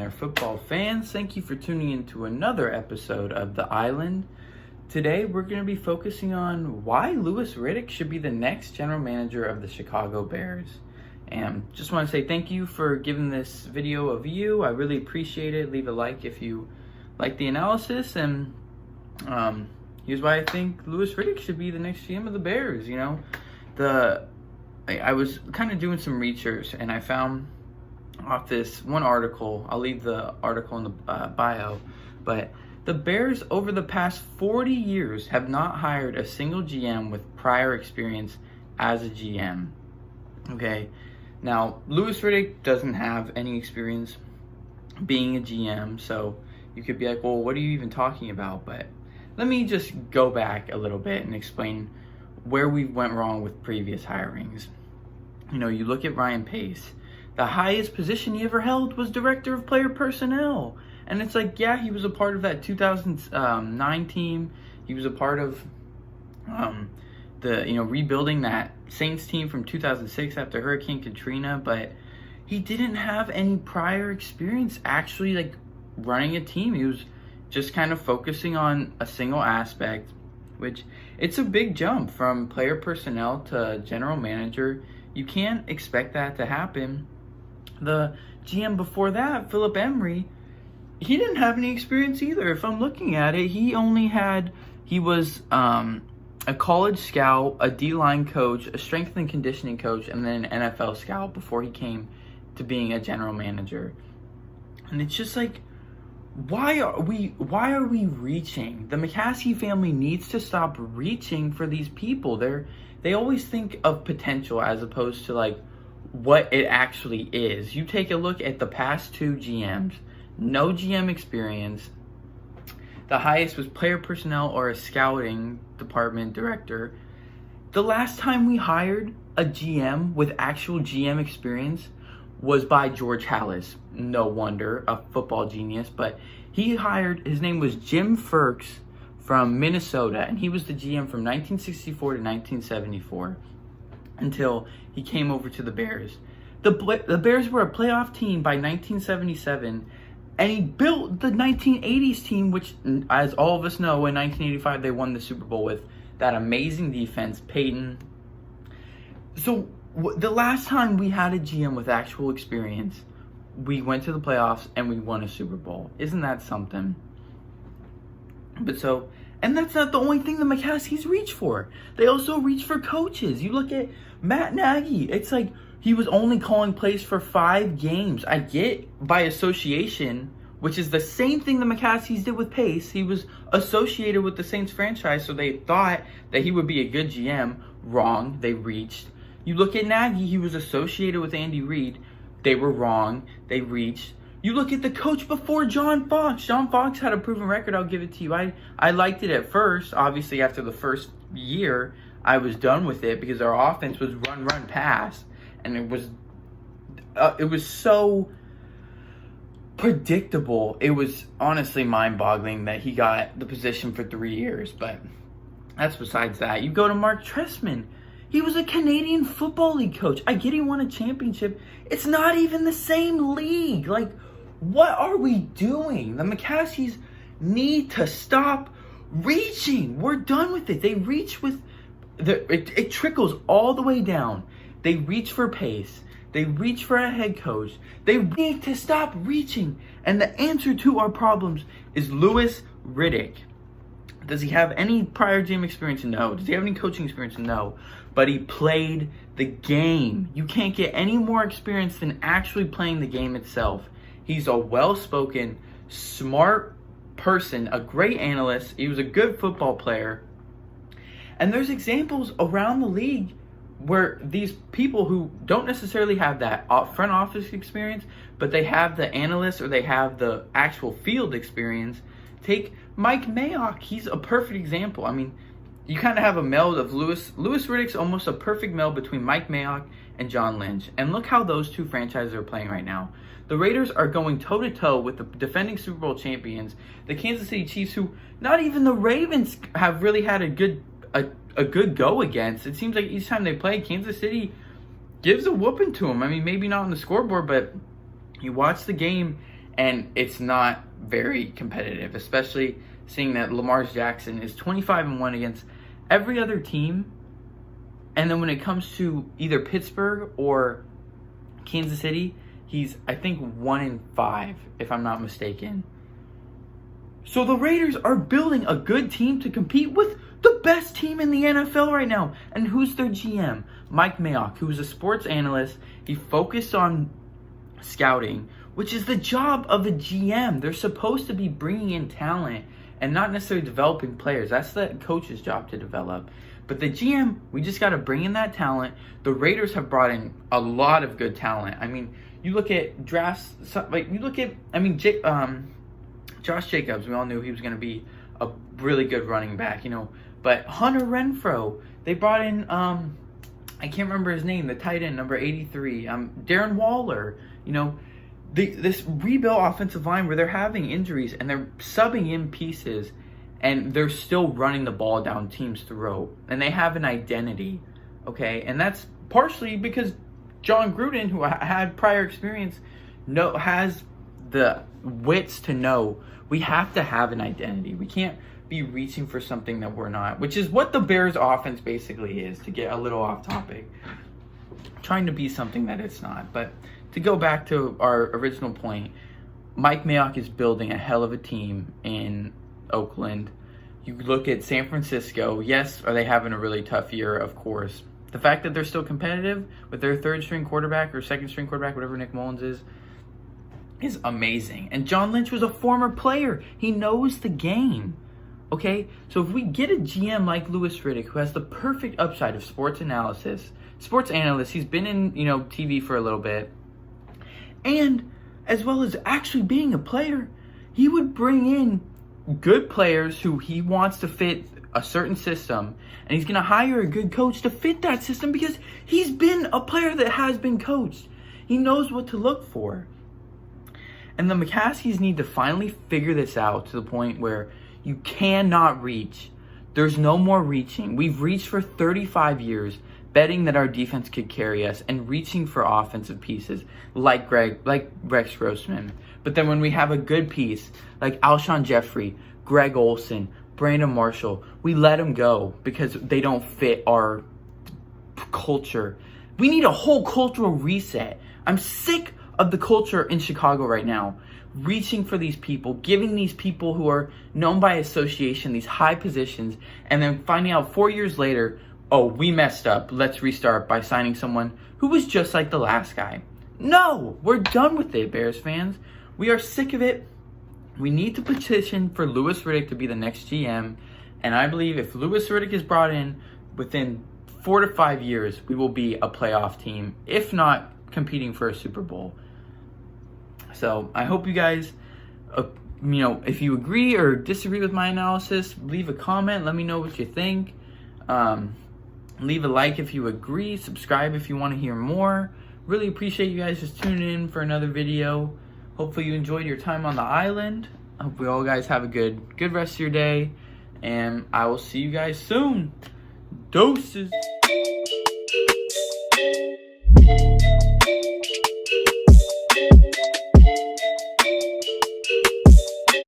there, football fans. Thank you for tuning in to another episode of The Island. Today, we're going to be focusing on why Louis Riddick should be the next general manager of the Chicago Bears. And just want to say thank you for giving this video a view. I really appreciate it. Leave a like if you like the analysis. And here's why I think Louis Riddick should be the next GM of the Bears. You know, I was kind of doing some research, and I found off this one article. I'll leave the article in the bio, but the Bears over the past 40 years have not hired a single GM with prior experience as a GM. Okay, now Louis Riddick doesn't have any experience being a GM, so you could be like, well, what are you even talking about? But let me just go back a little bit and explain where we went wrong with previous hirings. You know, you look at Ryan Pace. The highest position he ever held was director of player personnel. And it's like, yeah, he was a part of that 2009 team. He was a part of rebuilding that Saints team from 2006 after Hurricane Katrina. But he didn't have any prior experience actually like running a team. He was just kind of focusing on a single aspect, which it's a big jump from player personnel to general manager. You can't expect that to happen. The GM before that, Philip Emery, he didn't have any experience either. If I'm looking at it, he was a college scout, a D-line coach, a strength and conditioning coach, and then an NFL scout before he came to being a general manager. And it's just like, why are we reaching? The Mccaskeys family needs to stop reaching for these people. They always think of potential as opposed to like what it actually is. You take a look at the past two GMs, no GM experience. The highest was player personnel or a scouting department director. The last time we hired a GM with actual GM experience was by George Halas. No wonder, a football genius, but his name was Jim Ferks from Minnesota, and he was the GM from 1964 to 1974 until he came over to the Bears. The Bears were a playoff team by 1977, and he built the 1980s team, which, as all of us know, in 1985 they won the Super Bowl with that amazing defense, Peyton. So the last time we had a GM with actual experience, we went to the playoffs and we won a Super Bowl. Isn't that something? And that's not the only thing the Mccaskeys reach for. They also reach for coaches. You look at Matt Nagy. It's like he was only calling plays for 5 games. I get by association, which is the same thing the Mccaskeys did with Pace. He was associated with the Saints franchise, so they thought that he would be a good GM. Wrong. They reached. You look at Nagy. He was associated with Andy Reid. They were wrong. They reached. You look at the coach before John Fox. John Fox had a proven record, I'll give it to you. I liked it at first. Obviously, after the first year, I was done with it because our offense was run, pass. And it was so predictable. It was honestly mind-boggling that he got the position for 3 years. But that's besides that. You go to Mark Trestman. He was a Canadian Football League coach. I get he won a championship. It's not even the same league. Like, what are we doing? The Mccaskeys need to stop reaching. We're done with it. They reach with it trickles all the way down. They reach for Pace. They reach for a head coach. They need to stop reaching. And the answer to our problems is Louis Riddick. Does he have any prior GM experience? No. Does he have any coaching experience? No. But he played the game. You can't get any more experience than actually playing the game itself. He's a well-spoken, smart person, a great analyst. He was a good football player. And there's examples around the league where these people who don't necessarily have that front office experience, but they have the analyst or they have the actual field experience. Take Mike Mayock. He's a perfect example. I mean, you kind of have a meld of Louis Riddick's almost a perfect meld between Mike Mayock and John Lynch. And look how those two franchises are playing right now. The Raiders are going toe-to-toe with the defending Super Bowl champions, the Kansas City Chiefs, who not even the Ravens have really had a good go against. It seems like each time they play, Kansas City gives a whooping to them. I mean, maybe not on the scoreboard, but you watch the game and it's not very competitive, especially seeing that Lamar Jackson is 25-1 against every other team. And then when it comes to either Pittsburgh or Kansas City, he's, I think, 1-5, if I'm not mistaken. So the Raiders are building a good team to compete with the best team in the NFL right now. And who's their GM? Mike Mayock, who is a sports analyst. He focused on scouting, which is the job of a GM. They're supposed to be bringing in talent and not necessarily developing players. That's the coach's job to develop. But the GM, we just got to bring in that talent. The Raiders have brought in a lot of good talent. I mean, you look at drafts, Josh Jacobs, we all knew he was going to be a really good running back, But Hunter Renfrow, they brought in, I can't remember his name, the tight end, number 83, Darren Waller, this rebuilt offensive line where they're having injuries and they're subbing in pieces and they're still running the ball down teams' throat. And they have an identity, okay? And that's partially because John Gruden, who had prior experience, has the wits to know we have to have an identity. We can't be reaching for something that we're not, which is what the Bears offense basically is, to get a little off topic. Trying to be something that it's not. But to go back to our original point, Mike Mayock is building a hell of a team in Oakland. You look at San Francisco. Yes, are they having a really tough year? Of course. The fact that they're still competitive with their third-string quarterback or second-string quarterback, whatever Nick Mullins is amazing. And John Lynch was a former player. He knows the game. Okay? So if we get a GM like Louis Riddick, who has the perfect upside of sports analysis, sports analyst, he's been in, TV for a little bit, and as well as actually being a player, he would bring in good players who he wants to fit a certain system, and he's going to hire a good coach to fit that system because he's been a player that has been coached. He knows what to look for. And the Mccaskeys need to finally figure this out to the point where you cannot reach. There's no more reaching. We've reached for 35 years, betting that our defense could carry us and reaching for offensive pieces like Rex Grossman. But then when we have a good piece like Alshon Jeffrey, Greg Olsen, Brandon Marshall, we let them go because they don't fit our culture. We need a whole cultural reset. I'm sick of the culture in Chicago right now. Reaching for these people, giving these people who are known by association these high positions, and then finding out 4 years later, oh, we messed up. Let's restart by signing someone who was just like the last guy. No, we're done with it, Bears fans. We are sick of it. We need to petition for Louis Riddick to be the next GM. And I believe if Louis Riddick is brought in within 4 to 5 years, we will be a playoff team, if not competing for a Super Bowl. So I hope you guys, if you agree or disagree with my analysis, leave a comment. Let me know what you think. Leave a like if you agree. Subscribe if you want to hear more. Really appreciate you guys just tuning in for another video. Hopefully you enjoyed your time on the island. I hope we all guys have a good rest of your day. And I will see you guys soon. Doses.